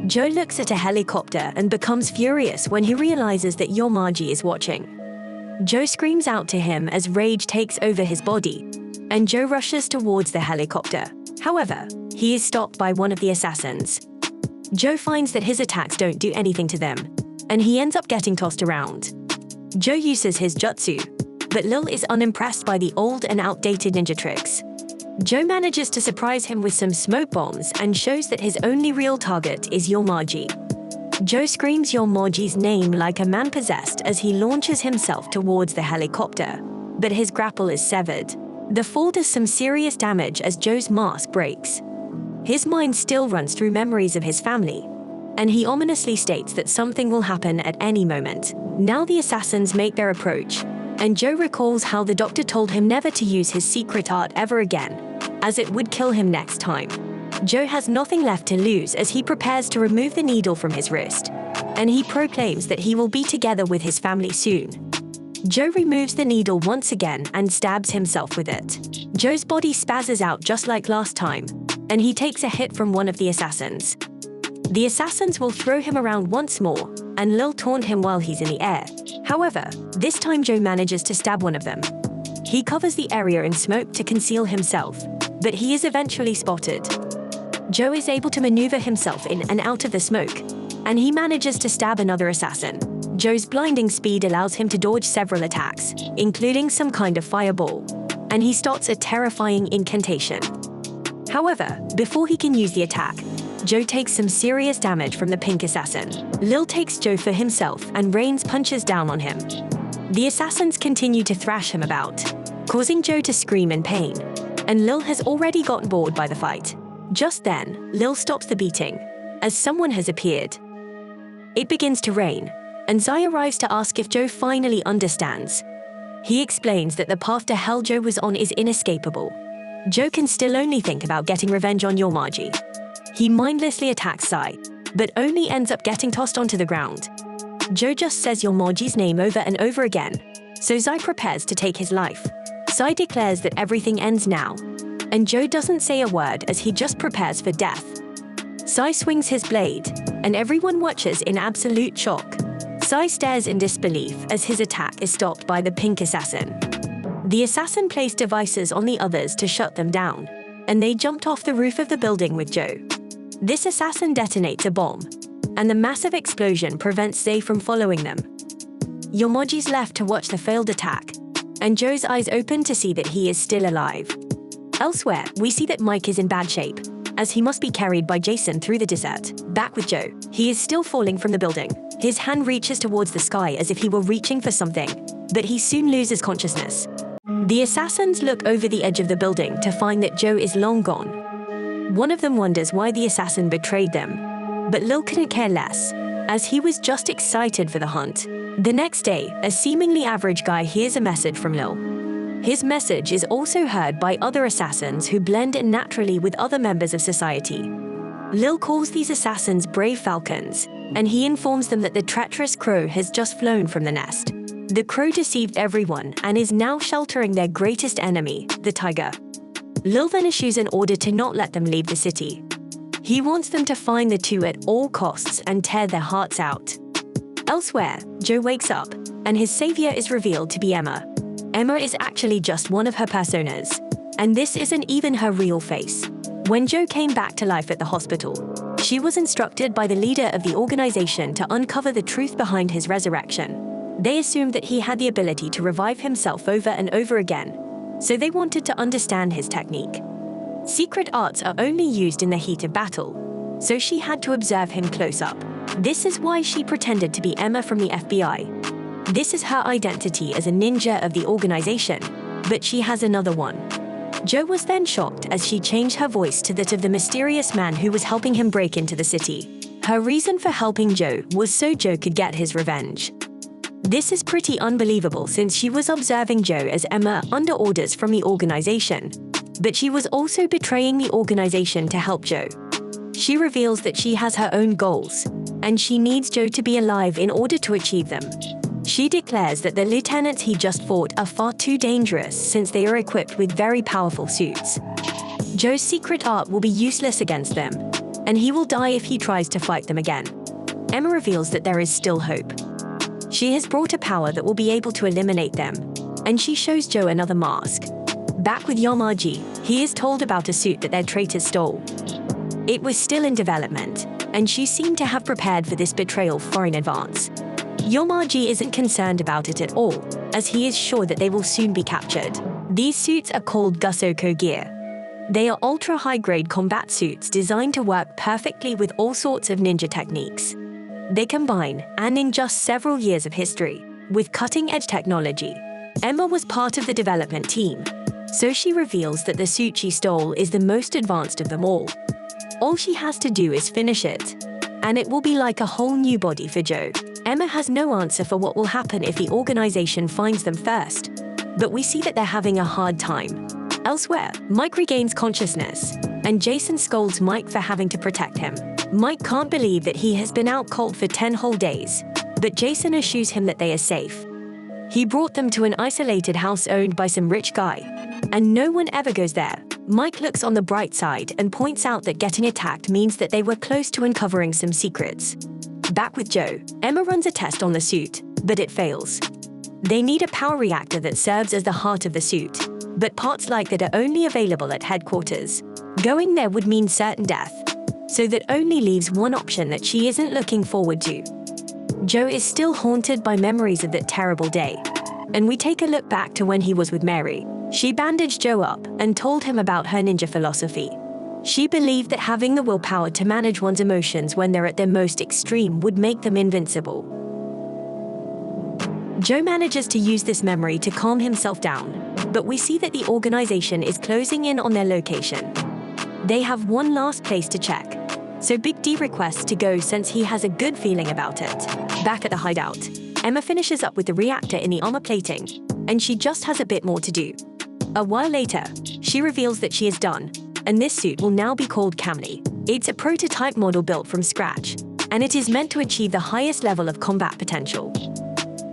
Joe looks at a helicopter and becomes furious when he realizes that Yamaji is watching. Joe screams out to him as rage takes over his body, and Joe rushes towards the helicopter. However, he is stopped by one of the assassins. Joe finds that his attacks don't do anything to them, and he ends up getting tossed around. Joe uses his jutsu, but Lil is unimpressed by the old and outdated ninja tricks. Joe manages to surprise him with some smoke bombs and shows that his only real target is Yamaji. Joe screams Yamaji's name like a man possessed as he launches himself towards the helicopter, but his grapple is severed. The fall does some serious damage as Joe's mask breaks. His mind still runs through memories of his family, and he ominously states that something will happen at any moment. Now the assassins make their approach, and Joe recalls how the doctor told him never to use his secret art ever again, as it would kill him next time. Joe has nothing left to lose as he prepares to remove the needle from his wrist, and he proclaims that he will be together with his family soon. Joe removes the needle once again and stabs himself with it. Joe's body spazzes out just like last time, and he takes a hit from one of the assassins. The assassins will throw him around once more, and Lil taunt him while he's in the air. However, this time Joe manages to stab one of them. He covers the area in smoke to conceal himself, but he is eventually spotted. Joe is able to maneuver himself in and out of the smoke, and he manages to stab another assassin. Joe's blinding speed allows him to dodge several attacks, including some kind of fireball, and he starts a terrifying incantation. However, before he can use the attack, Joe takes some serious damage from the pink assassin. Lil takes Joe for himself and rains punches down on him. The assassins continue to thrash him about, causing Joe to scream in pain, and Lil has already gotten bored by the fight. Just then, Lil stops the beating, as someone has appeared. It begins to rain, and Zai arrives to ask if Joe finally understands. He explains that the path to hell Joe was on is inescapable. Joe can still only think about getting revenge on Yamaji. He mindlessly attacks Zai, but only ends up getting tossed onto the ground. Joe just says Yamaji's name over and over again, so Zai prepares to take his life. Zai declares that everything ends now, and Joe doesn't say a word as he just prepares for death. Zai swings his blade, and everyone watches in absolute shock. Zai stares in disbelief as his attack is stopped by the pink assassin. The assassin placed devices on the others to shut them down, and they jumped off the roof of the building with Joe. This assassin detonates a bomb, and the massive explosion prevents Zai from following them. Yamaji's left to watch the failed attack, and Joe's eyes open to see that he is still alive. Elsewhere, we see that Mike is in bad shape, as he must be carried by Jason through the desert. Back with Joe, he is still falling from the building. His hand reaches towards the sky as if he were reaching for something, but he soon loses consciousness. The assassins look over the edge of the building to find that Joe is long gone. One of them wonders why the assassin betrayed them, but Lil couldn't care less, as he was just excited for the hunt. The next day, a seemingly average guy hears a message from Lil. His message is also heard by other assassins who blend in naturally with other members of society. Lil calls these assassins brave falcons, and he informs them that the treacherous crow has just flown from the nest. The crow deceived everyone and is now sheltering their greatest enemy, the tiger. Lil then issues an order to not let them leave the city. He wants them to find the two at all costs and tear their hearts out. Elsewhere, Joe wakes up, and his savior is revealed to be Emma. Emma is actually just one of her personas, and this isn't even her real face. When Joe came back to life at the hospital, she was instructed by the leader of the organization to uncover the truth behind his resurrection. They assumed that he had the ability to revive himself over and over again, so they wanted to understand his technique. Secret arts are only used in the heat of battle, so she had to observe him close up. This is why she pretended to be Emma from the FBI. This is her identity as a ninja of the organization, but she has another one. Joe was then shocked as she changed her voice to that of the mysterious man who was helping him break into the city. Her reason for helping Joe was so Joe could get his revenge. This is pretty unbelievable since she was observing Joe as Emma under orders from the organization, but she was also betraying the organization to help Joe. She reveals that she has her own goals, and she needs Joe to be alive in order to achieve them. She declares that the lieutenants he just fought are far too dangerous since they are equipped with very powerful suits. Joe's secret art will be useless against them, and he will die if he tries to fight them again. Emma reveals that there is still hope. She has brought a power that will be able to eliminate them, and she shows Joe another mask. Back with Yamaji, he is told about a suit that their traitors stole. It was still in development, and she seemed to have prepared for this betrayal far in advance. Yamaji isn't concerned about it at all, as he is sure that they will soon be captured. These suits are called Gusoko gear. They are ultra-high-grade combat suits designed to work perfectly with all sorts of ninja techniques. They combine, and in just several years of history, with cutting-edge technology. Emma was part of the development team, so she reveals that the suit she stole is the most advanced of them all. All she has to do is finish it, and it will be like a whole new body for Joe. Emma has no answer for what will happen if the organization finds them first, but we see that they're having a hard time. Elsewhere, Mike regains consciousness, and Jason scolds Mike for having to protect him. Mike can't believe that he has been out cold for 10 whole days, but Jason assures him that they are safe. He brought them to an isolated house owned by some rich guy, and no one ever goes there. Mike looks on the bright side and points out that getting attacked means that they were close to uncovering some secrets. Back with Joe, Emma runs a test on the suit, but it fails. They need a power reactor that serves as the heart of the suit, but parts like that are only available at headquarters. Going there would mean certain death, so that only leaves one option that she isn't looking forward to. Joe is still haunted by memories of that terrible day, and we take a look back to when he was with Mary. She bandaged Joe up and told him about her ninja philosophy. She believed that having the willpower to manage one's emotions when they're at their most extreme would make them invincible. Joe manages to use this memory to calm himself down, but we see that the organization is closing in on their location. They have one last place to check, so Big D requests to go since he has a good feeling about it. Back at the hideout, Emma finishes up with the reactor in the armor plating, and she just has a bit more to do. A while later, she reveals that she is done, and this suit will now be called Kamui. It's a prototype model built from scratch, and it is meant to achieve the highest level of combat potential.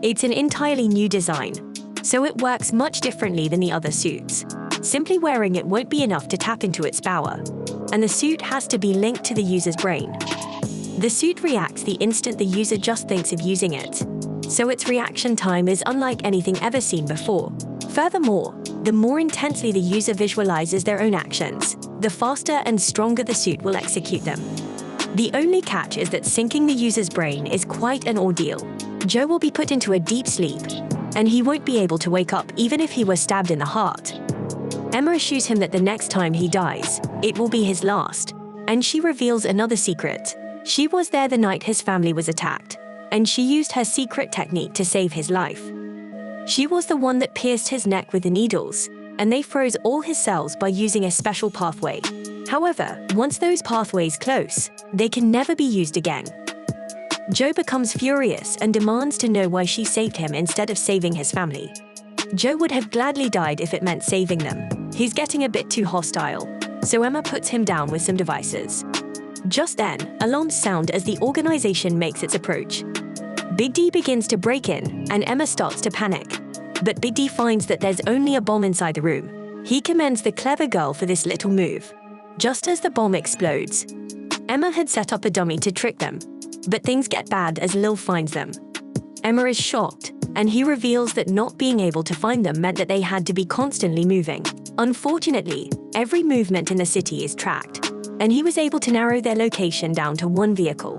It's an entirely new design, so it works much differently than the other suits. Simply wearing it won't be enough to tap into its power, and the suit has to be linked to the user's brain. The suit reacts the instant the user just thinks of using it, so its reaction time is unlike anything ever seen before. Furthermore, the more intensely the user visualizes their own actions, the faster and stronger the suit will execute them. The only catch is that syncing the user's brain is quite an ordeal. Joe will be put into a deep sleep, and he won't be able to wake up even if he was stabbed in the heart. Emma assures him that the next time he dies, it will be his last, and she reveals another secret. She was there the night his family was attacked, and she used her secret technique to save his life. She was the one that pierced his neck with the needles, and they froze all his cells by using a special pathway. However, once those pathways close, they can never be used again. Joe becomes furious and demands to know why she saved him instead of saving his family. Joe would have gladly died if it meant saving them. He's getting a bit too hostile, so Emma puts him down with some devices. Just then, alarms sound as the organization makes its approach. Big D begins to break in, and Emma starts to panic. But Big D finds that there's only a bomb inside the room. He commends the clever girl for this little move. Just as the bomb explodes, Emma had set up a dummy to trick them, but things get bad as Lil finds them. Emma is shocked, and he reveals that not being able to find them meant that they had to be constantly moving. Unfortunately, every movement in the city is tracked, and he was able to narrow their location down to one vehicle.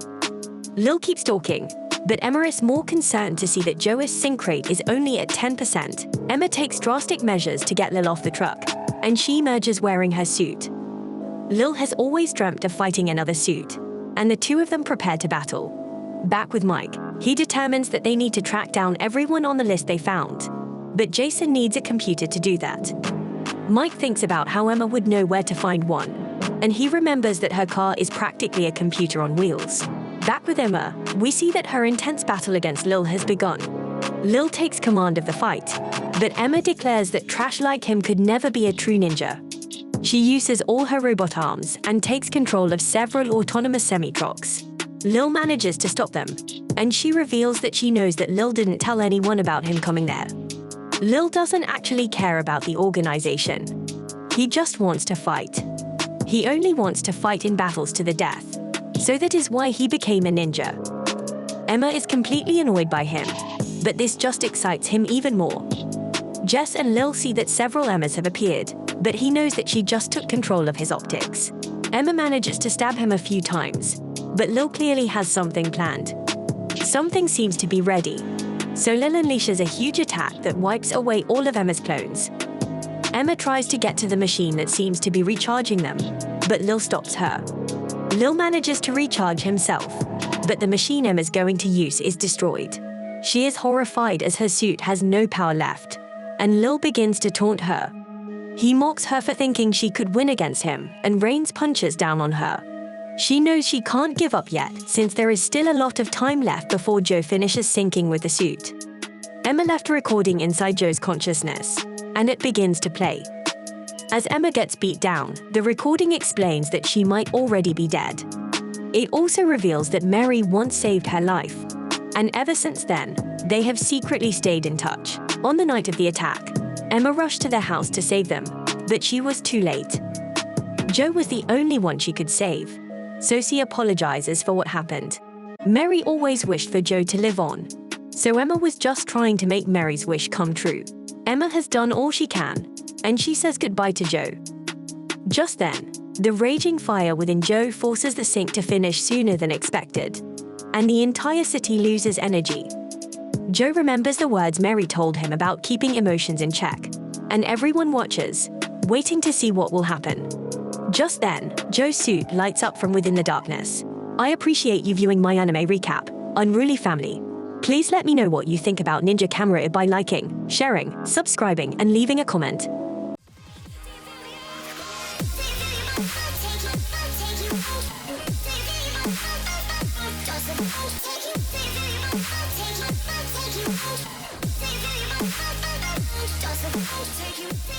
Lil keeps talking, but Emma is more concerned to see that Joe's sync rate is only at 10%. Emma takes drastic measures to get Lil off the truck, and she emerges wearing her suit. Lil has always dreamt of fighting another suit, and the two of them prepare to battle. Back with Mike, he determines that they need to track down everyone on the list they found, but Jason needs a computer to do that. Mike thinks about how Emma would know where to find one, and he remembers that her car is practically a computer on wheels. Back with Emma, we see that her intense battle against Lil has begun. Lil takes command of the fight, but Emma declares that trash like him could never be a true ninja. She uses all her robot arms and takes control of several autonomous semi-trucks. Lil manages to stop them, and she reveals that she knows that Lil didn't tell anyone about him coming there. Lil doesn't actually care about the organization. He just wants to fight. He only wants to fight in battles to the death. So that is why he became a ninja. Emma is completely annoyed by him, but this just excites him even more. Jess and Lil see that several Emmas have appeared, but he knows that she just took control of his optics. Emma manages to stab him a few times, but Lil clearly has something planned. Something seems to be ready, so Lil unleashes a huge attack that wipes away all of Emma's clones. Emma tries to get to the machine that seems to be recharging them, but Lil stops her. Lil manages to recharge himself, but the machine Emma's going to use is destroyed. She is horrified as her suit has no power left, and Lil begins to taunt her. He mocks her for thinking she could win against him and rains punches down on her. She knows she can't give up yet since there is still a lot of time left before Joe finishes syncing with the suit. Emma left a recording inside Joe's consciousness, and it begins to play. As Emma gets beat down, the recording explains that she might already be dead. It also reveals that Mary once saved her life, and ever since then, they have secretly stayed in touch. On the night of the attack, Emma rushed to their house to save them, but she was too late. Joe was the only one she could save, so she apologizes for what happened. Mary always wished for Joe to live on, so Emma was just trying to make Mary's wish come true. Emma has done all she can, and she says goodbye to Joe. Just then, the raging fire within Joe forces the sync to finish sooner than expected, and the entire city loses energy. Joe remembers the words Mary told him about keeping emotions in check, and everyone watches, waiting to see what will happen. Just then, Joe's suit lights up from within the darkness. I appreciate you viewing my anime recap, Unruly Family. Please let me know what you think about Ninja Kamui by liking, sharing, subscribing, and leaving a comment. Take you